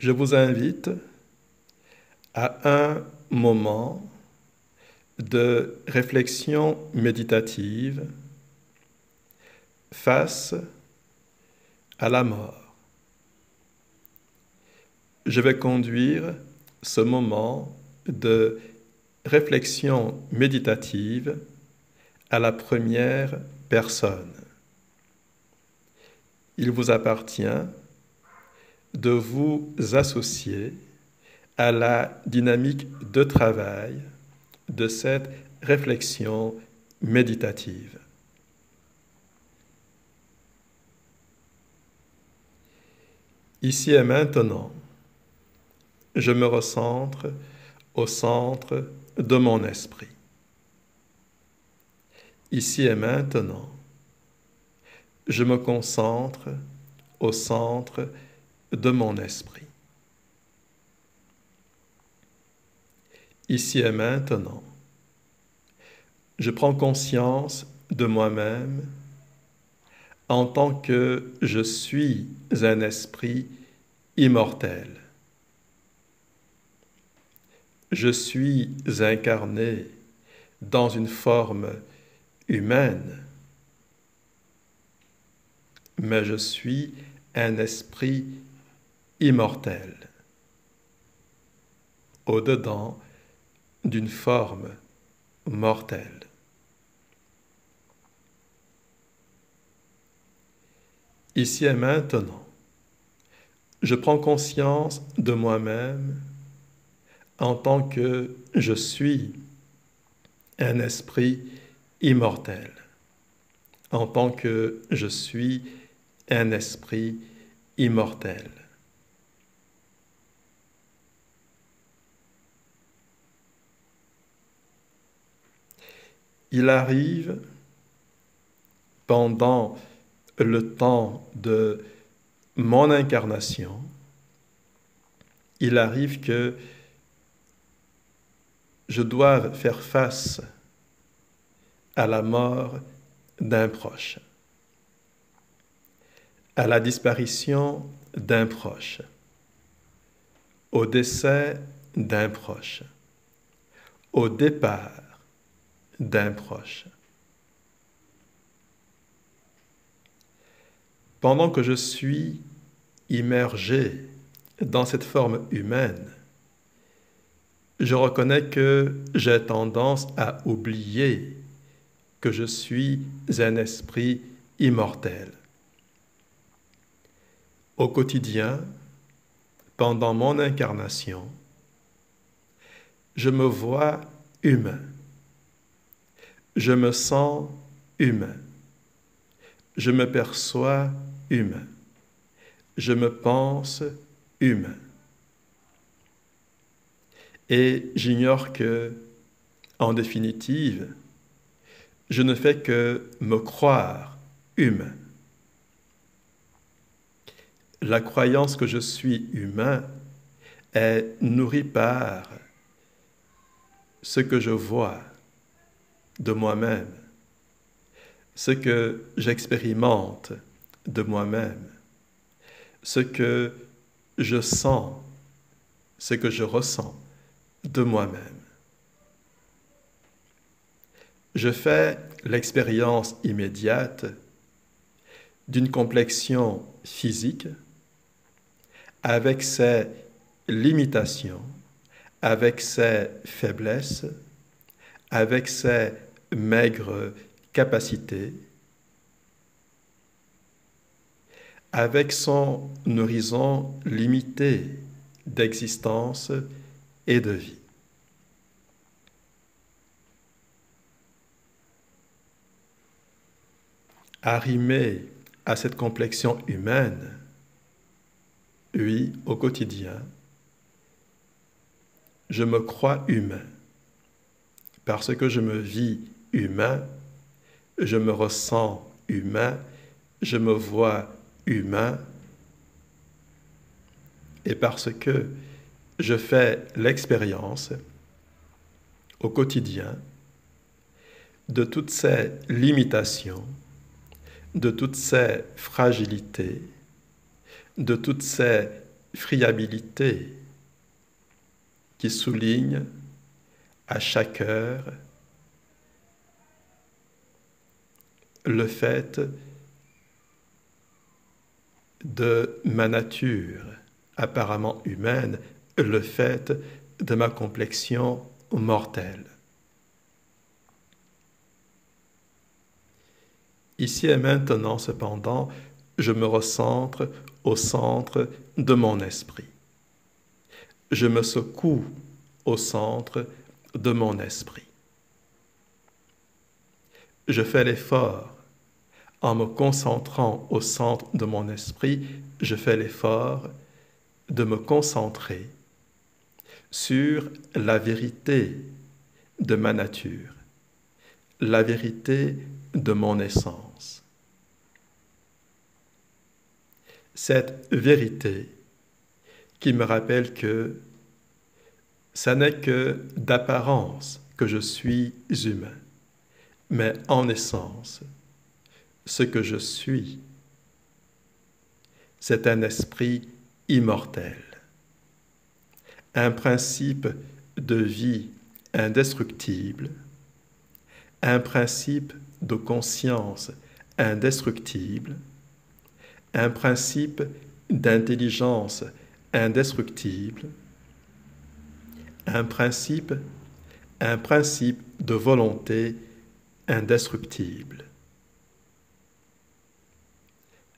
Je vous invite à un moment de réflexion méditative face à la mort. Je vais conduire ce moment de réflexion méditative à la première personne. Il vous appartient de vous associer à la dynamique de travail de cette réflexion méditative. Ici et maintenant, je me recentre au centre de mon esprit. Ici et maintenant, je me concentre au centre de mon esprit. Ici et maintenant, je prends conscience de moi-même en tant que je suis un esprit immortel. Je suis incarné dans une forme humaine, mais je suis un esprit immortel, au-dedans d'une forme mortelle. Ici et maintenant, je prends conscience de moi-même en tant que je suis un esprit immortel, en tant que je suis un esprit immortel. Il arrive pendant le temps de mon incarnation, il arrive que je doive faire face à la mort d'un proche, à la disparition d'un proche, au décès d'un proche, au départ d'un proche. Pendant que je suis immergé dans cette forme humaine, je reconnais que j'ai tendance à oublier que je suis un esprit immortel. Au quotidien, pendant mon incarnation, je me vois humain. Je me sens humain. Je me perçois humain. Je me pense humain. Et j'ignore que, en définitive, je ne fais que me croire humain. La croyance que je suis humain est nourrie par ce que je vois de moi-même, ce que j'expérimente de moi-même, ce que je sens, ce que je ressens de moi-même. Je fais l'expérience immédiate d'une complexion physique avec ses limitations, avec ses faiblesses, avec ses maigres capacités, avec son horizon limité d'existence et de vie. Arrimé à cette complexion humaine, oui, au quotidien, je me crois humain. Parce que je me vis humain, je me ressens humain, je me vois humain, et parce que je fais l'expérience au quotidien de toutes ces limitations, de toutes ces fragilités, de toutes ces friabilité qui souligne à chaque heure le fait de ma nature apparemment humaine, le fait de ma complexion mortelle. Ici et maintenant, cependant, je me recentre au centre de mon esprit. Je me secoue au centre de mon esprit. Je fais l'effort, en me concentrant au centre de mon esprit, je fais l'effort de me concentrer sur la vérité de ma nature, la vérité de mon essence. Cette vérité qui me rappelle que ça n'est que d'apparence que je suis humain, mais en essence, ce que je suis, c'est un esprit immortel, un principe de vie indestructible, un principe de conscience indestructible, un principe d'intelligence indestructible, un principe de volonté indestructible.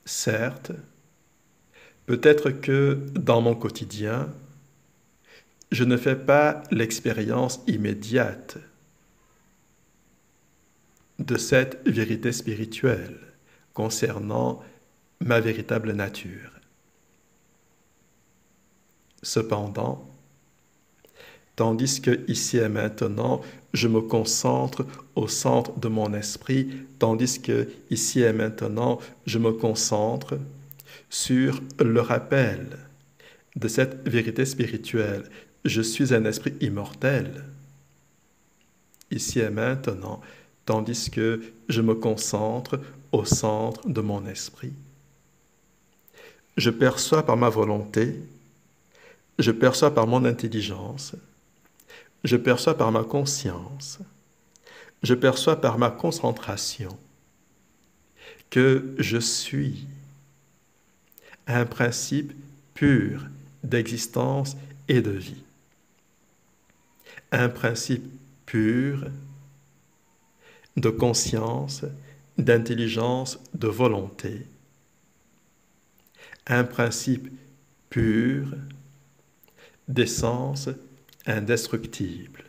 Certes, peut-être que dans mon quotidien, je ne fais pas l'expérience immédiate de cette vérité spirituelle concernant ma véritable nature. Cependant, tandis que ici et maintenant, je me concentre au centre de mon esprit, tandis que ici et maintenant, je me concentre sur le rappel de cette vérité spirituelle. Je suis un esprit immortel, ici et maintenant, tandis que je me concentre au centre de mon esprit. Je perçois par ma volonté, je perçois par mon intelligence, je perçois par ma conscience, je perçois par ma concentration que je suis un principe pur d'existence et de vie. Un principe pur de conscience, d'intelligence, de volonté. Un principe pur d'essence indestructible.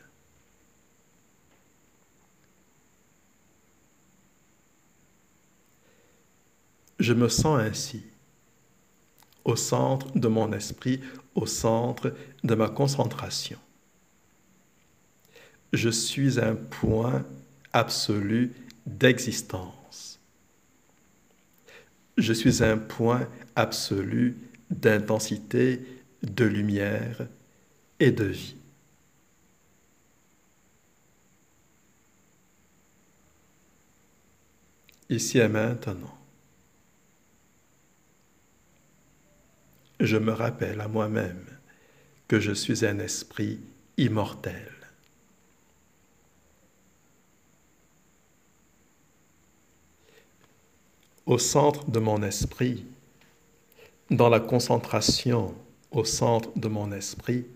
Je me sens ainsi, au centre de mon esprit, au centre de ma concentration. Je suis un point absolu d'existence. Je suis un point absolu d'intensité, de lumière et de vie. Ici et maintenant, je me rappelle à moi-même que je suis un esprit immortel. Au centre de mon esprit, dans la concentration au centre de mon esprit,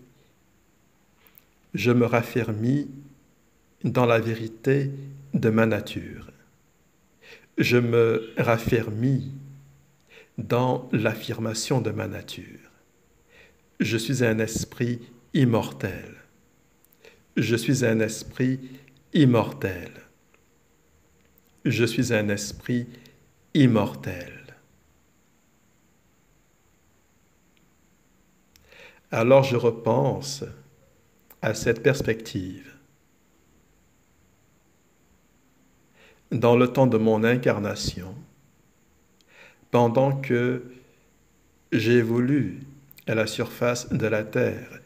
je me raffermis dans la vérité de ma nature. Je me raffermis dans l'affirmation de ma nature. Je suis un esprit immortel. Je suis un esprit immortel. Je suis un esprit immortel. Alors je repense à cette perspective. Dans le temps de mon incarnation, pendant que j'évolue à la surface de la terre,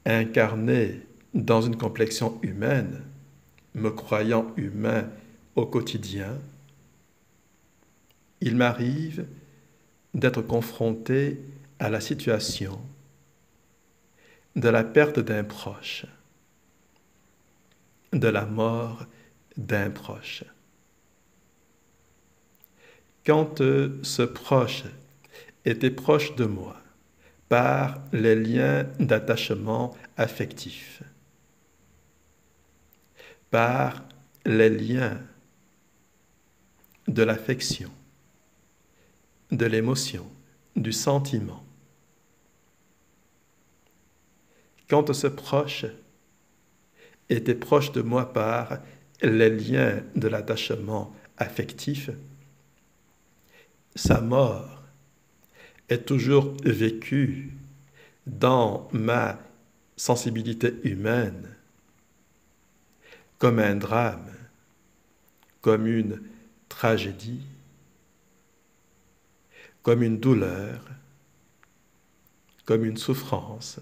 incarné dans une complexion humaine, me croyant humain au quotidien, il m'arrive d'être confronté à la situation de la perte d'un proche, de la mort d'un proche. Quand ce proche était proche de moi par les liens d'attachement affectif, par les liens de l'affection, de l'émotion, du sentiment. Quand ce proche était proche de moi par les liens de l'attachement affectif, sa mort est toujours vécue dans ma sensibilité humaine comme un drame, comme une tragédie, comme une douleur, comme une souffrance,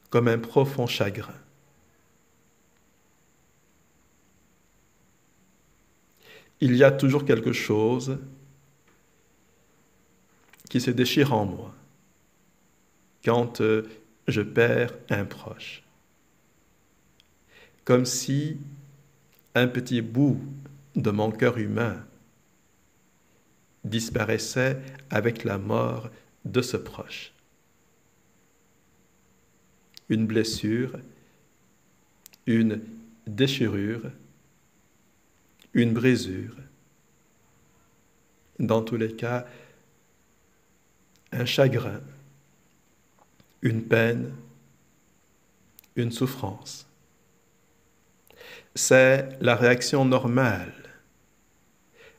comme un profond chagrin. Il y a toujours quelque chose qui se déchire en moi quand je perds un proche. Comme si un petit bout de mon cœur humain disparaissait avec la mort de ce proche. Une blessure, une déchirure, une brisure. Dans tous les cas, un chagrin, une peine, une souffrance. C'est la réaction normale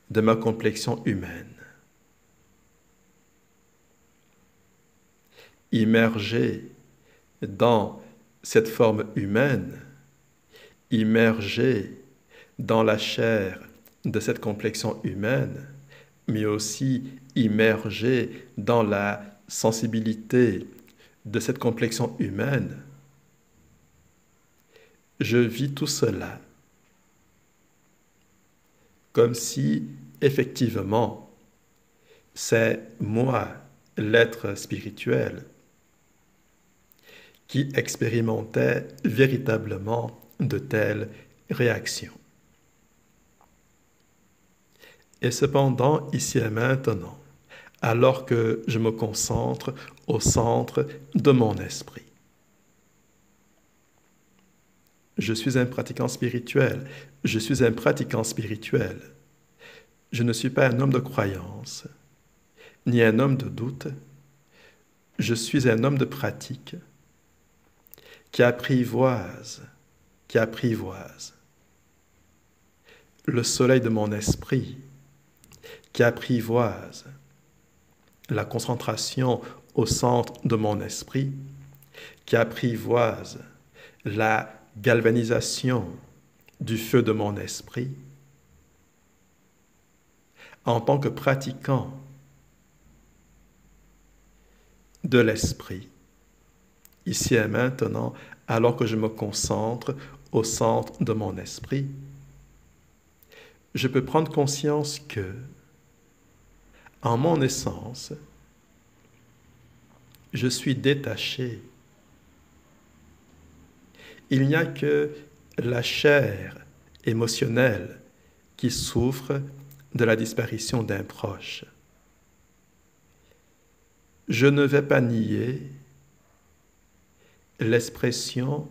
de ma complexion humaine. Immergé dans cette forme humaine, immergé dans la chair de cette complexion humaine, mais aussi immergé dans la sensibilité de cette complexion humaine, je vis tout cela comme si, effectivement, c'est moi, l'être spirituel, qui expérimentait véritablement de telles réactions. Et cependant, ici et maintenant, alors que je me concentre au centre de mon esprit, je suis un pratiquant spirituel, je suis un pratiquant spirituel. Je ne suis pas un homme de croyance, ni un homme de doute. Je suis un homme de pratique qui apprivoise le soleil de mon esprit, qui apprivoise la concentration au centre de mon esprit, qui apprivoise la galvanisation du feu de mon esprit. En tant que pratiquant de l'esprit, ici et maintenant, alors que je me concentre au centre de mon esprit, je peux prendre conscience que, en mon essence, je suis détaché. Il n'y a que la chair émotionnelle qui souffre de la disparition d'un proche. Je ne vais pas nier l'expression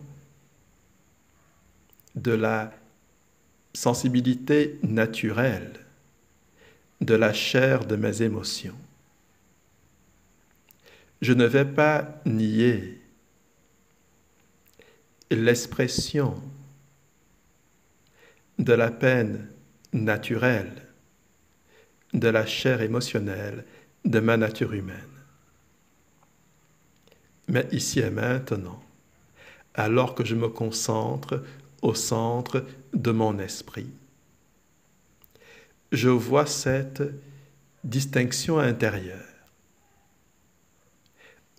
de la sensibilité naturelle de la chair de mes émotions. Je ne vais pas nier l'expression de la peine naturelle de la chair émotionnelle de ma nature humaine. Mais ici et maintenant, alors que je me concentre au centre de mon esprit, je vois cette distinction intérieure.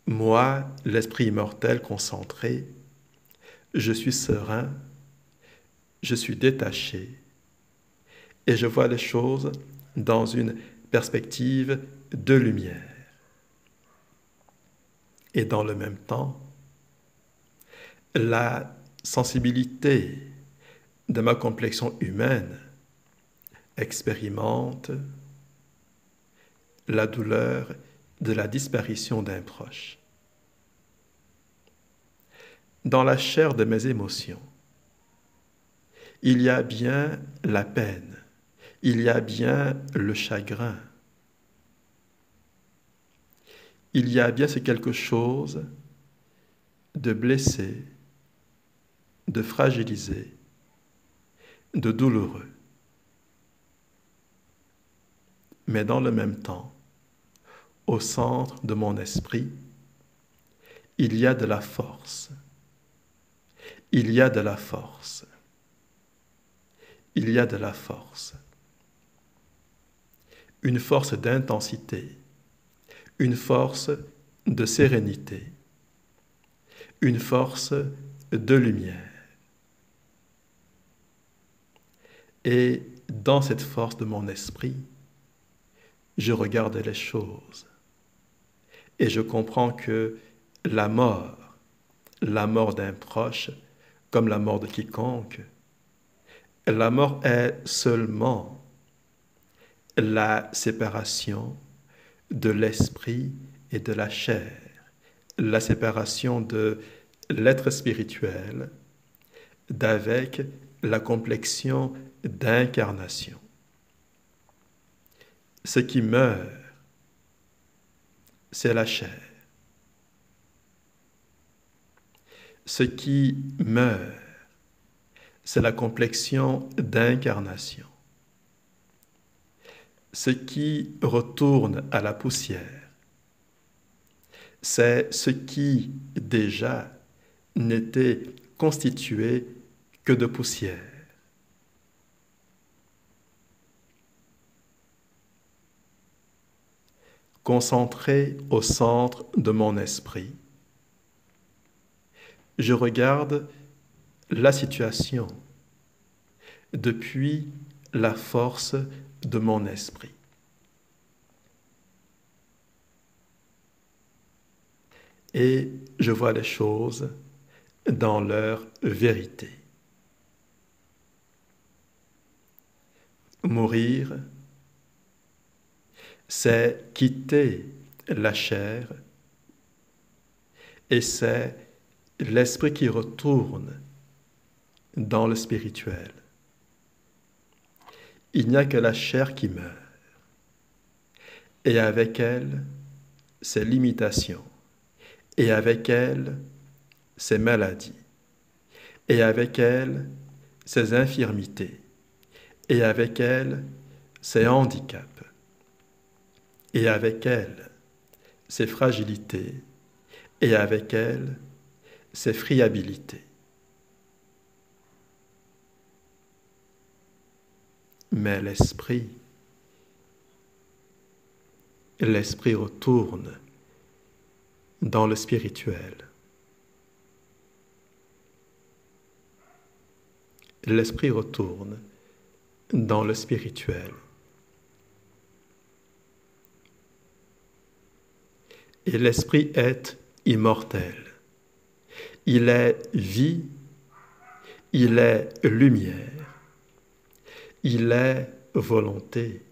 Moi, l'esprit immortel concentré, je suis serein, je suis détaché et je vois les choses dans une perspective de lumière. Et dans le même temps, la sensibilité de ma complexion humaine expérimente la douleur de la disparition d'un proche. Dans la chair de mes émotions, il y a bien la peine, il y a bien le chagrin, il y a bien ce quelque chose de blessé, de fragilisé, de douloureux. Mais dans le même temps, au centre de mon esprit, il y a de la force. Il y a de la force. Il y a de la force. Une force d'intensité, une force de sérénité, une force de lumière. Et dans cette force de mon esprit, je regarde les choses et je comprends que la mort d'un proche, comme la mort de quiconque, la mort est seulement la séparation de l'esprit et de la chair, la séparation de l'être spirituel d'avec la complexion d'incarnation. Ce qui meurt, c'est la chair. Ce qui meurt, c'est la complexion d'incarnation. Ce qui retourne à la poussière, c'est ce qui déjà n'était constitué que de poussière. Concentré au centre de mon esprit, je regarde la situation depuis la force de mon esprit. Et je vois les choses dans leur vérité. Mourir, c'est quitter la chair et c'est l'esprit qui retourne dans le spirituel. Il n'y a que la chair qui meurt et avec elle, ses limitations et avec elle, ses maladies et avec elle, ses infirmités et avec elle, ses handicaps et avec elle, ses fragilités et avec elle, ses friabilités. Mais l'esprit retourne dans le spirituel. L'esprit retourne dans le spirituel. Et l'esprit est immortel. Il est vie, il est lumière, il est volonté,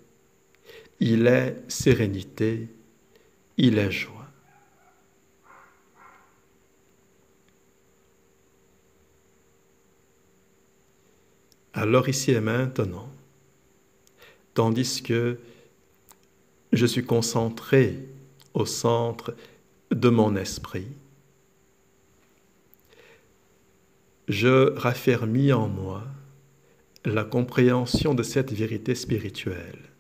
il est sérénité, il est joie. Alors ici et maintenant, tandis que je suis concentré au centre de mon esprit, je raffermis en moi la compréhension de cette vérité spirituelle.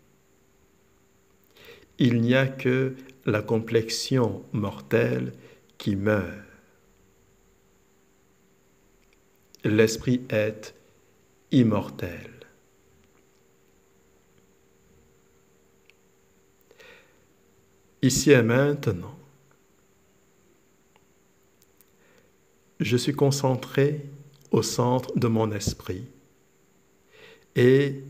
Il n'y a que la complexion mortelle qui meurt. L'esprit est immortel. Ici et maintenant, je suis concentré au centre de mon esprit et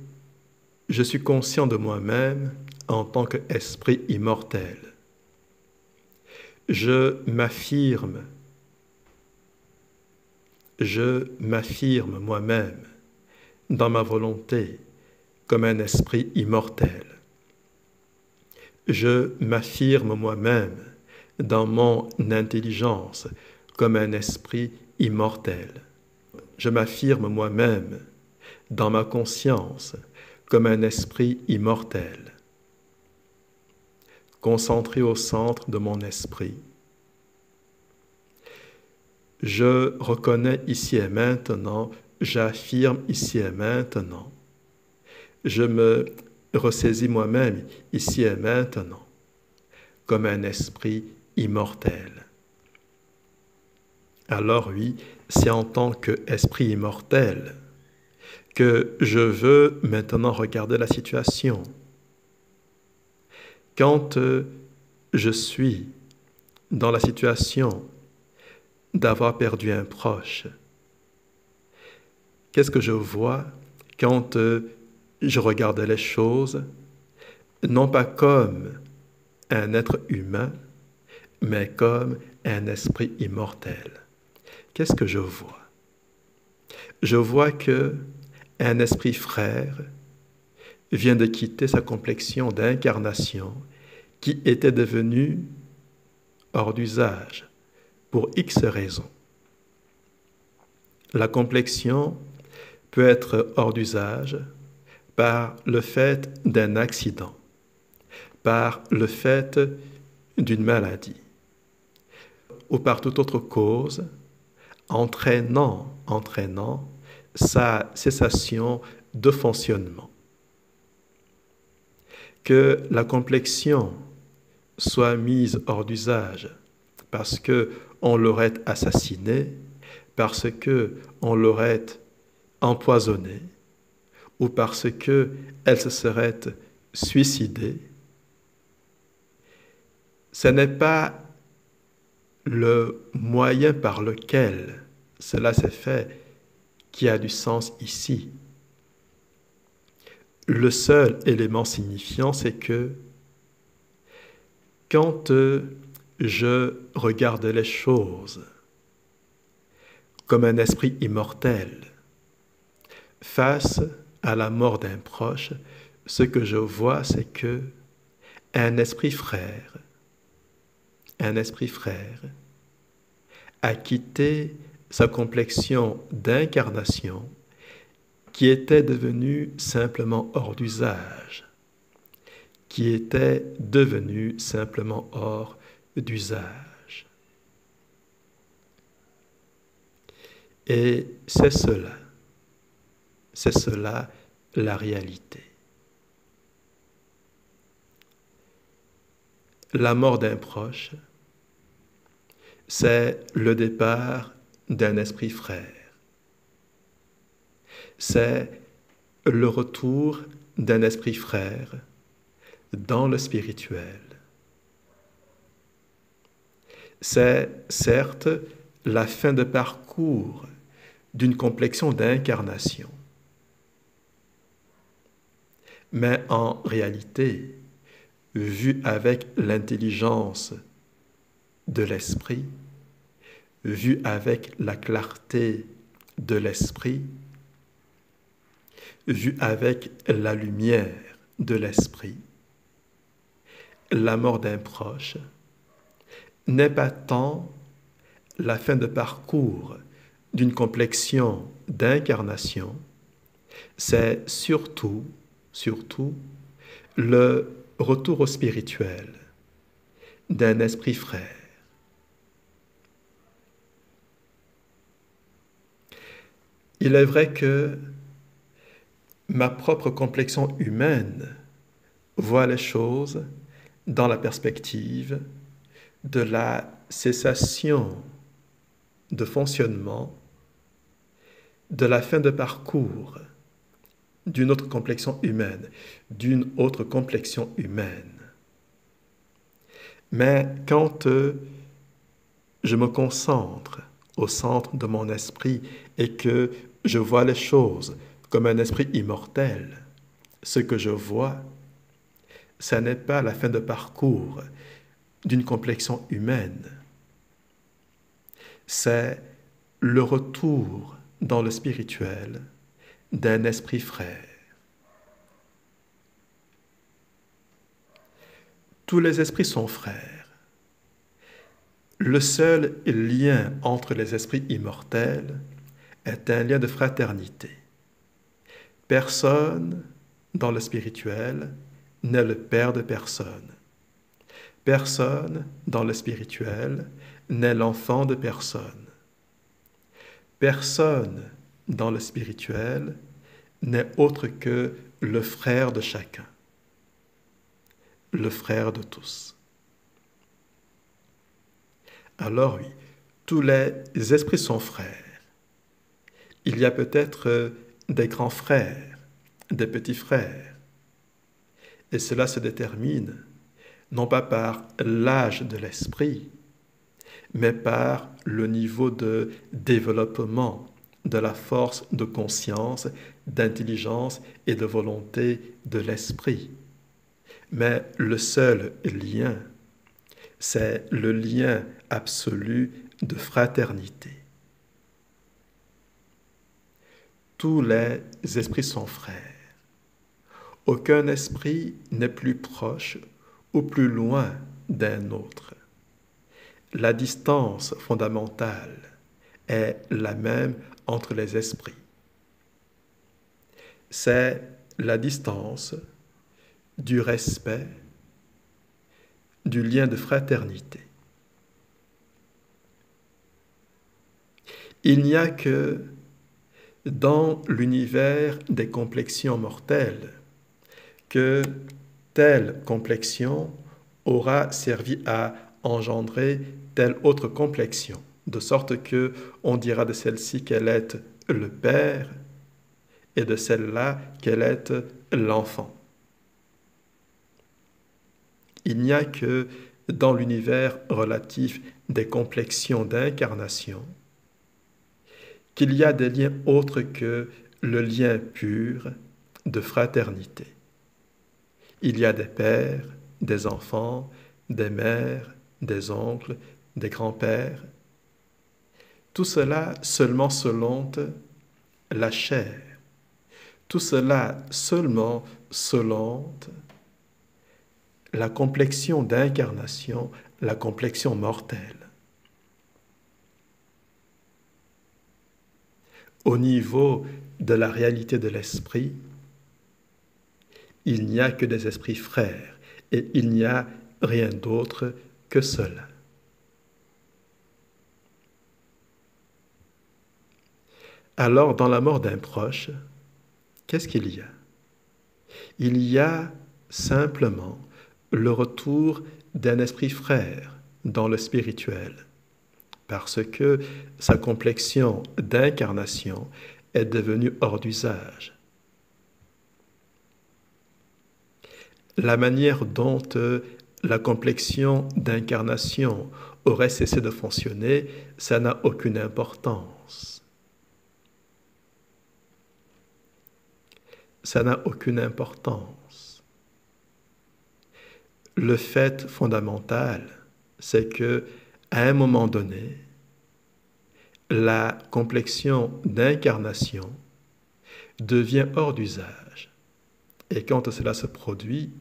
je suis conscient de moi-même en tant qu'esprit immortel. Je m'affirme moi-même dans ma volonté comme un esprit immortel. Je m'affirme moi-même dans mon intelligence comme un esprit immortel. Je m'affirme moi-même dans ma conscience comme un esprit immortel. Concentré au centre de mon esprit, je reconnais ici et maintenant, j'affirme ici et maintenant, je me ressaisis moi-même ici et maintenant comme un esprit immortel. Alors oui, c'est en tant qu'esprit immortel que je veux maintenant regarder la situation. Quand je suis dans la situation d'avoir perdu un proche, qu'est-ce que je vois quand je regarde les choses, non pas comme un être humain, mais comme un esprit immortel? Qu'est-ce que je vois? Je vois que un esprit frère vient de quitter sa complexion d'incarnation qui était devenue hors d'usage pour X raisons. La complexion peut être hors d'usage par le fait d'un accident, par le fait d'une maladie ou par toute autre cause entraînant sa cessation de fonctionnement. Que la complexion soit mise hors d'usage parce qu'on l'aurait assassinée, parce qu'on l'aurait empoisonnée ou parce qu'elle se serait suicidée, ce n'est pas le moyen par lequel cela s'est fait qui a du sens ici. Le seul élément signifiant, c'est que quand je regarde les choses comme un esprit immortel, face à la mort d'un proche, ce que je vois, c'est que un esprit frère a quitté sa complexion d'incarnation qui était devenue simplement hors d'usage, Et c'est cela la réalité. La mort d'un proche, c'est le départ d'un esprit frère. C'est le retour d'un esprit frère dans le spirituel. C'est certes la fin de parcours d'une complexion d'incarnation. Mais en réalité, vu avec l'intelligence de l'esprit, vu avec la clarté de l'esprit, vu avec la lumière de l'esprit, la mort d'un proche n'est pas tant la fin de parcours d'une complexion d'incarnation, c'est surtout le retour au spirituel d'un esprit frère. Il est vrai que ma propre complexion humaine voit les choses dans la perspective de la cessation de fonctionnement, de la fin de parcours d'une autre complexion humaine, Mais quand je me concentre au centre de mon esprit et que je vois les choses comme un esprit immortel, ce que je vois, ce n'est pas la fin de parcours d'une complexion humaine. C'est le retour dans le spirituel d'un esprit frère. Tous les esprits sont frères. Le seul lien entre les esprits immortels est un lien de fraternité. Personne dans le spirituel n'est le père de personne. Personne dans le spirituel n'est l'enfant de personne. Personne dans le spirituel n'est autre que le frère de chacun, le frère de tous. Alors oui, tous les esprits sont frères. Il y a peut-être des grands frères, des petits frères, et cela se détermine non pas par l'âge de l'esprit, mais par le niveau de développement de la force de conscience, d'intelligence et de volonté de l'esprit. Mais le seul lien, c'est le lien absolu de fraternité. Tous les esprits sont frères. Aucun esprit n'est plus proche ou plus loin d'un autre. La distance fondamentale est la même entre les esprits. C'est la distance du respect, du lien de fraternité. Il n'y a que dans l'univers des complexions mortelles que telle complexion aura servi à engendrer telle autre complexion, de sorte que on dira de celle-ci qu'elle est le père et de celle-là qu'elle est l'enfant. Il n'y a que dans l'univers relatif des complexions d'incarnation qu'il y a des liens autres que le lien pur de fraternité. Il y a des pères, des enfants, des mères, des oncles, des grands-pères. Tout cela seulement selon la chair. Tout cela seulement selon la complexion d'incarnation, la complexion mortelle. Au niveau de la réalité de l'esprit, il n'y a que des esprits frères et il n'y a rien d'autre que cela. Alors, dans la mort d'un proche, qu'est-ce qu'il y a? Il y a simplement le retour d'un esprit frère dans le spirituel, parce que sa complexion d'incarnation est devenue hors d'usage. La manière dont la complexion d'incarnation aurait cessé de fonctionner, ça n'a aucune importance. Ça n'a aucune importance. Le fait fondamental, c'est que, à un moment donné, la complexion d'incarnation devient hors d'usage. Et quand cela se produit,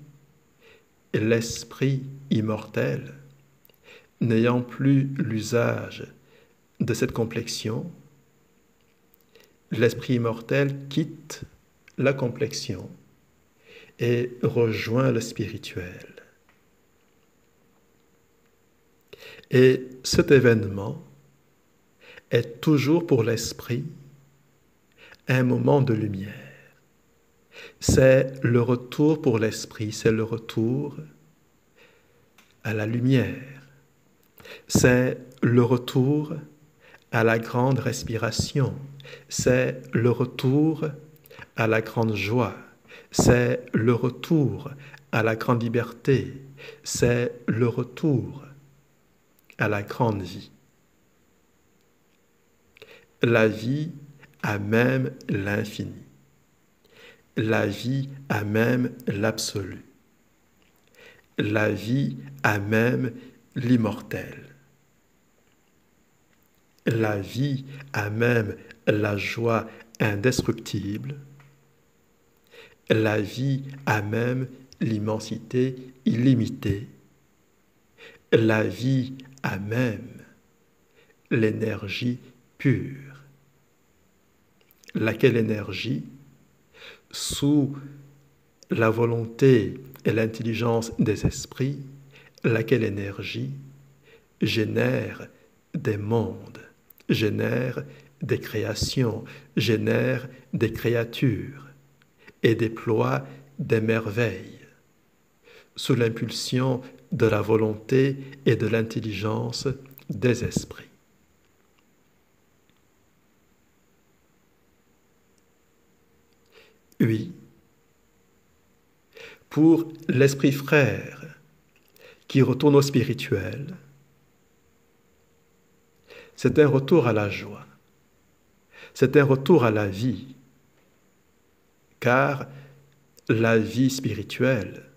l'esprit immortel, n'ayant plus l'usage de cette complexion, l'esprit immortel quitte la complexion et rejoint le spirituel. Et cet événement est toujours pour l'esprit un moment de lumière. C'est le retour pour l'esprit, c'est le retour à la lumière. C'est le retour à la grande respiration. C'est le retour à la grande joie. C'est le retour à la grande liberté. C'est le retour à la grande vie. La vie a même l'infini. La vie a même l'absolu. La vie a même l'immortel. La vie a même la joie indestructible. La vie a même l'immensité illimitée. La vie a même l'énergie pure. Laquelle énergie, sous la volonté et l'intelligence des esprits, laquelle énergie génère des mondes, génère des créations, génère des créatures et déploie des merveilles sous l'impulsion de la volonté et de l'intelligence des esprits. Oui, pour l'esprit frère qui retourne au spirituel, c'est un retour à la joie, c'est un retour à la vie, car la vie spirituelle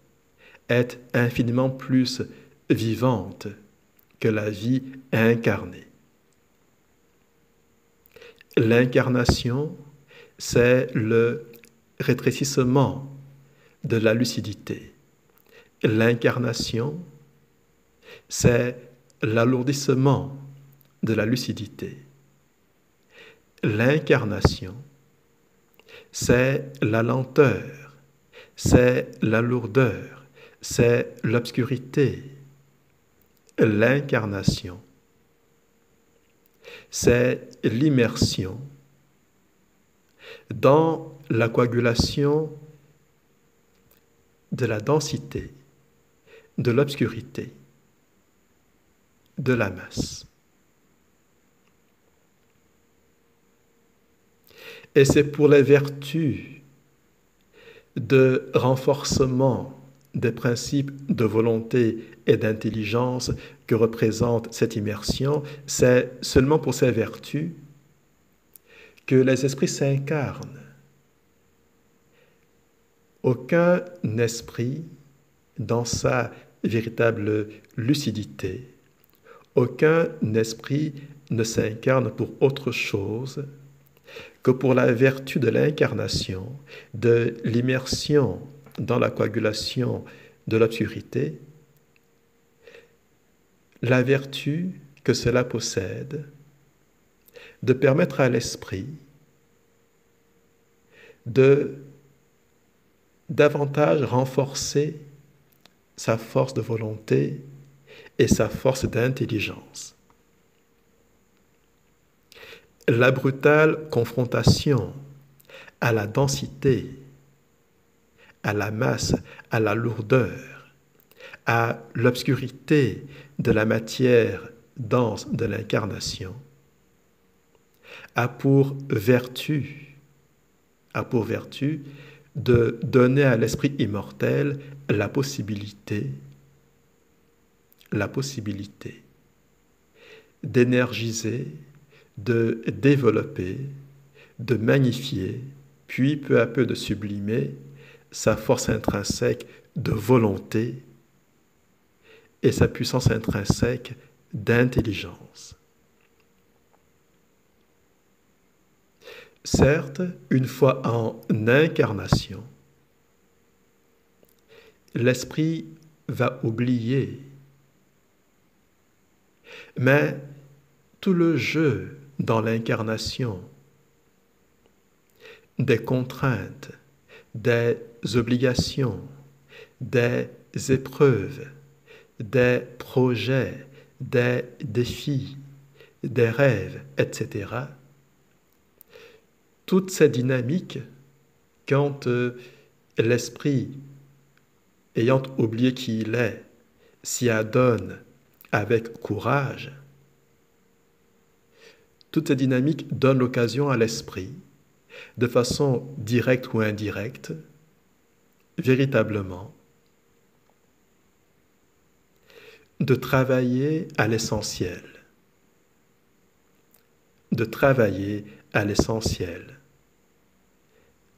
est infiniment plus vivante que la vie incarnée. L'incarnation, c'est le rétrécissement de la lucidité. L'incarnation, c'est l'alourdissement de la lucidité. L'incarnation, c'est la lenteur, c'est la lourdeur, c'est l'obscurité. L'incarnation, c'est l'immersion dans la coagulation de la densité, de l'obscurité, de la masse. Et c'est pour les vertus de renforcement des principes de volonté et d'intelligence que représente cette immersion, c'est seulement pour ces vertus que les esprits s'incarnent. Aucun esprit, dans sa véritable lucidité, aucun esprit ne s'incarne pour autre chose que pour la vertu de l'incarnation, de l'immersion dans la coagulation de l'obscurité, la vertu que cela possède de permettre à l'esprit de davantage renforcer sa force de volonté et sa force d'intelligence. La brutale confrontation à la densité, à la masse, à la lourdeur, à l'obscurité de la matière dense de l'incarnation, a pour vertu de donner à l'esprit immortel la possibilité d'énergiser, de développer, de magnifier, puis peu à peu de sublimer sa force intrinsèque de volonté et sa puissance intrinsèque d'intelligence. Certes, une fois en incarnation, l'esprit va oublier, mais tout le jeu dans l'incarnation des contraintes, des obligations, des épreuves, des projets, des défis, des rêves, etc. Toutes ces dynamiques, quand l'esprit, ayant oublié qui il est, s'y adonne avec courage, toutes ces dynamiques donnent l'occasion à l'esprit, de façon directe ou indirecte, véritablement, de travailler à l'essentiel.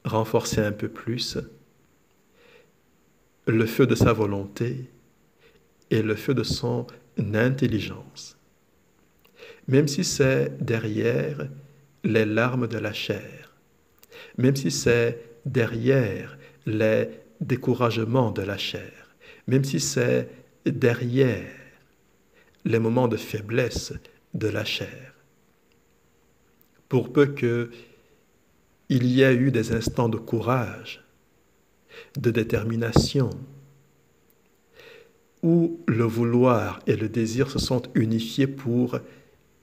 Renforcer un peu plus le feu de sa volonté et le feu de son intelligence, même si c'est derrière les larmes de la chair, même si c'est derrière les découragements de la chair, même si c'est derrière les moments de faiblesse de la chair. Pour peu qu'il y ait eu des instants de courage, de détermination, où le vouloir et le désir se sont unifiés pour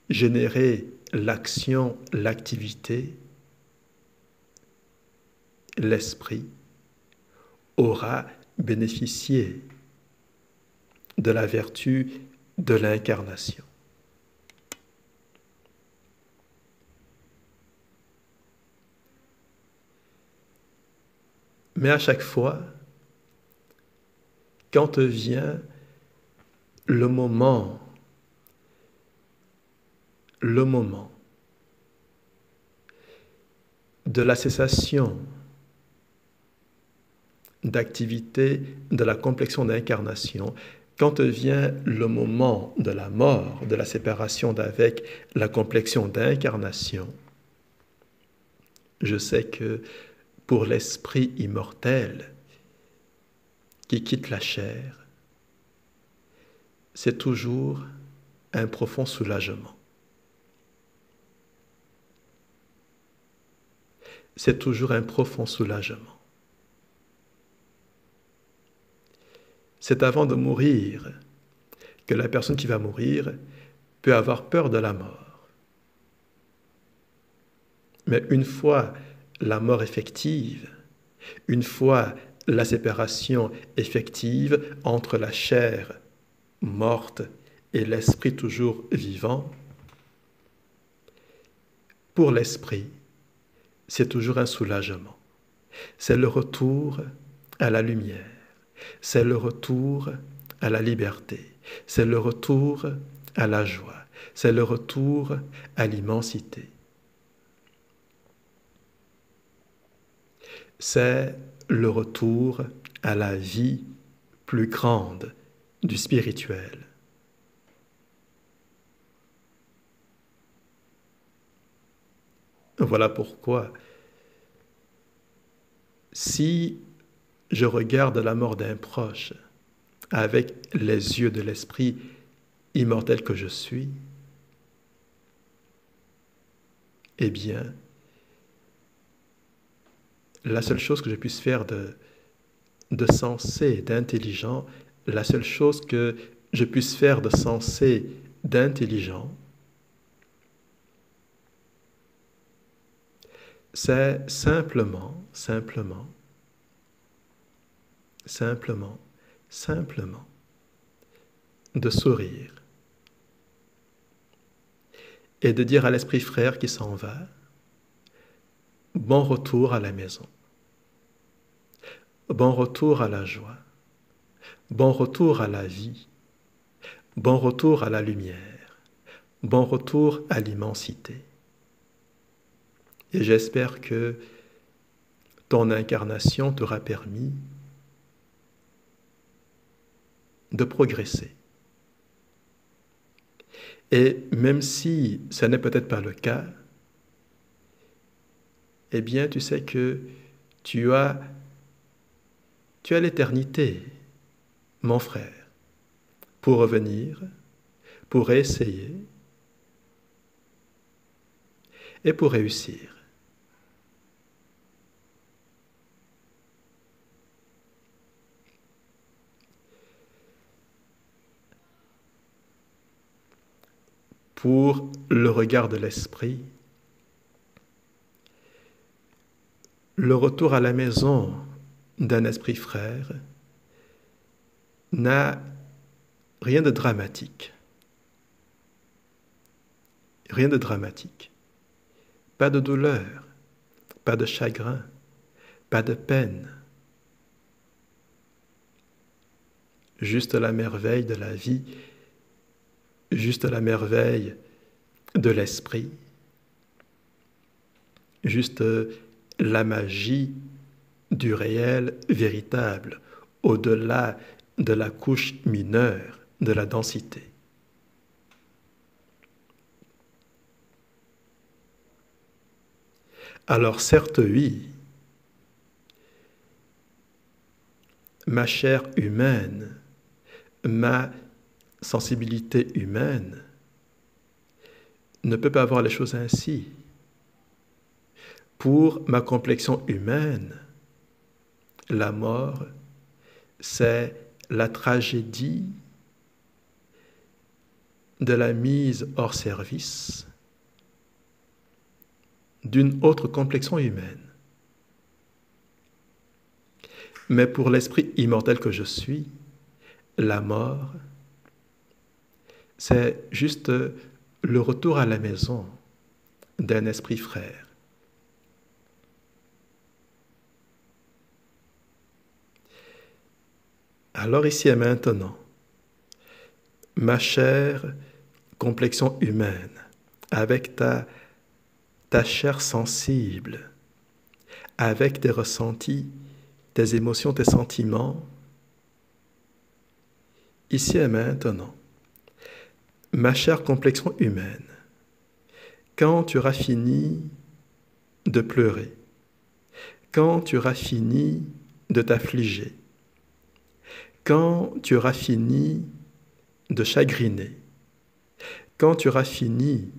générer l'action, l'activité, l'esprit aura bénéficié de la vertu de l'incarnation. Mais à chaque fois, quand vient le moment de la cessation d'activité de la complexion d'incarnation, quand vient le moment de la mort, de la séparation d'avec la complexion d'incarnation, je sais que pour l'esprit immortel qui quitte la chair, c'est toujours un profond soulagement. C'est toujours un profond soulagement. C'est avant de mourir que la personne qui va mourir peut avoir peur de la mort. Mais une fois la mort effective, une fois la séparation effective entre la chair morte et l'esprit toujours vivant, pour l'esprit, c'est toujours un soulagement. C'est le retour à la lumière. C'est le retour à la liberté. C'est le retour à la joie. C'est le retour à l'immensité. C'est le retour à la vie plus grande du spirituel. Voilà pourquoi, si je regarde la mort d'un proche avec les yeux de l'esprit immortel que je suis, eh bien, la seule chose que je puisse faire de sensé, d'intelligent, la seule chose que je puisse faire de sensé, d'intelligent, c'est simplement de sourire et de dire à l'esprit frère qui s'en va, bon retour à la maison, bon retour à la joie, bon retour à la vie, bon retour à la lumière, bon retour à l'immensité. Et j'espère que ton incarnation t'aura permis de progresser. Et même si ce n'est peut-être pas le cas, eh bien, tu sais que tu as l'éternité, mon frère, pour revenir, pour essayer et pour réussir. Pour le regard de l'esprit, le retour à la maison d'un esprit frère n'a rien de dramatique. Rien de dramatique. Pas de douleur, pas de chagrin, pas de peine. Juste la merveille de la vie, juste la merveille de l'esprit, juste la magie du réel véritable, au-delà de la couche mineure de la densité. Alors certes, oui, ma chair humaine, ma sensibilité humaine ne peut pas voir les choses ainsi. Pour ma complexion humaine, la mort, c'est la tragédie de la mise hors service d'une autre complexion humaine. Mais pour l'esprit immortel que je suis, la mort, c'est juste le retour à la maison d'un esprit frère. Alors ici et maintenant, ma chère complexion humaine, avec ta chair sensible, avec tes ressentis, tes émotions, tes sentiments, ici et maintenant, ma chère complexion humaine, quand tu auras fini de pleurer, quand tu auras fini de t'affliger, quand tu auras fini de chagriner, quand tu auras fini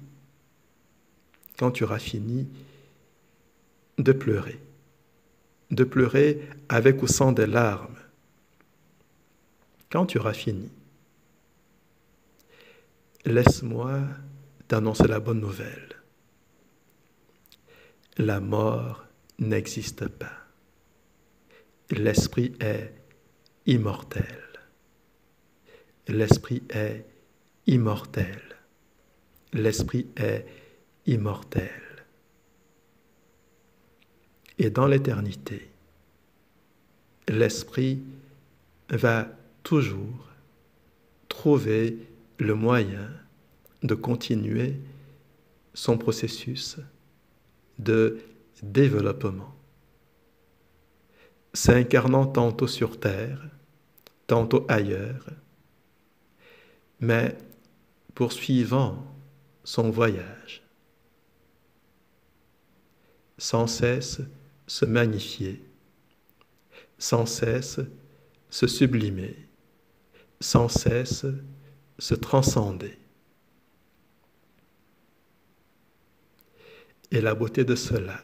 de pleurer avec ou sans des larmes, quand tu auras fini, laisse-moi t'annoncer la bonne nouvelle. La mort n'existe pas. L'esprit est immortel. L'esprit est immortel. L'esprit est immortel. Et dans l'éternité, l'esprit va toujours trouver le moyen de continuer son processus de développement, s'incarnant tantôt sur terre, tantôt ailleurs, mais poursuivant son voyage, sans cesse se magnifier, sans cesse se sublimer, sans cesse se transcender. Et la beauté de cela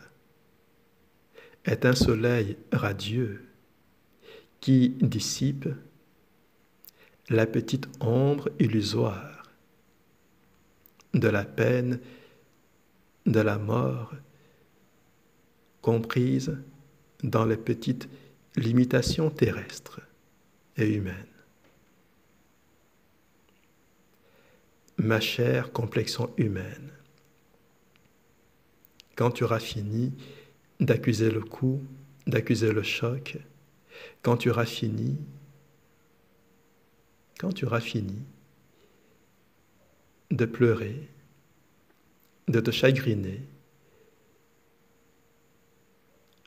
est un soleil radieux qui dissipe la petite ombre illusoire de la peine, de la mort, comprise dans les petites limitations terrestres et humaines. Ma chère complexion humaine, quand tu auras fini d'accuser le coup, d'accuser le choc, quand tu auras fini de pleurer, de te chagriner,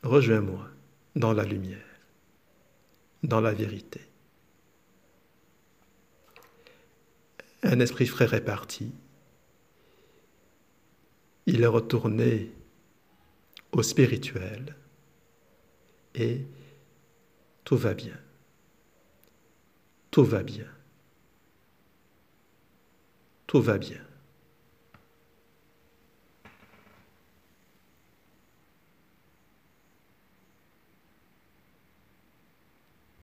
rejoins-moi dans la lumière, dans la vérité. Un esprit frère est parti. Il est retourné au spirituel et tout va bien. Tout va bien. Tout va bien.